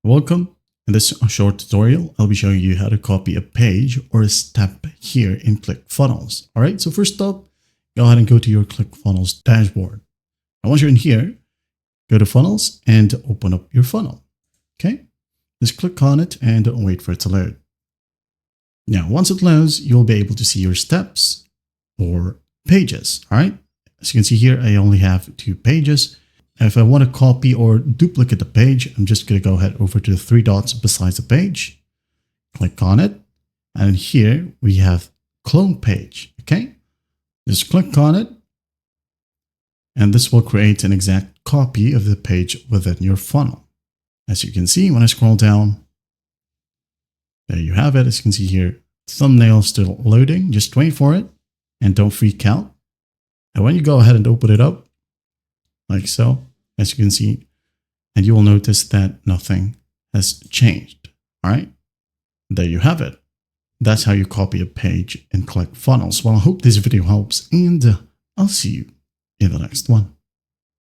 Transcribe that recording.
Welcome. In this short tutorial, I'll be showing you how to copy a page or a step here in ClickFunnels. All right, so first up, go ahead and go to your ClickFunnels dashboard. And once you're in here, go to Funnels and open up your funnel. Okay, just click on it and wait for it to load. Now, once it loads, you'll be able to see your steps or pages. All right, as you can see here, I only have 2 pages. If I want to copy or duplicate the page, I'm just going to go ahead over to the 3 dots beside the page, click on it, and here we have clone page. Okay, just click on it, and this will create an exact copy of the page within your funnel. As you can see, when I scroll down, there you have it. As you can see here, thumbnail still loading. Just wait for it and don't freak out. And when you go ahead and open it up, like so, as you can see, and you will notice that nothing has changed. All right, there you have it. That's how you copy a page in ClickFunnels. Well, I hope this video helps, and I'll see you in the next one.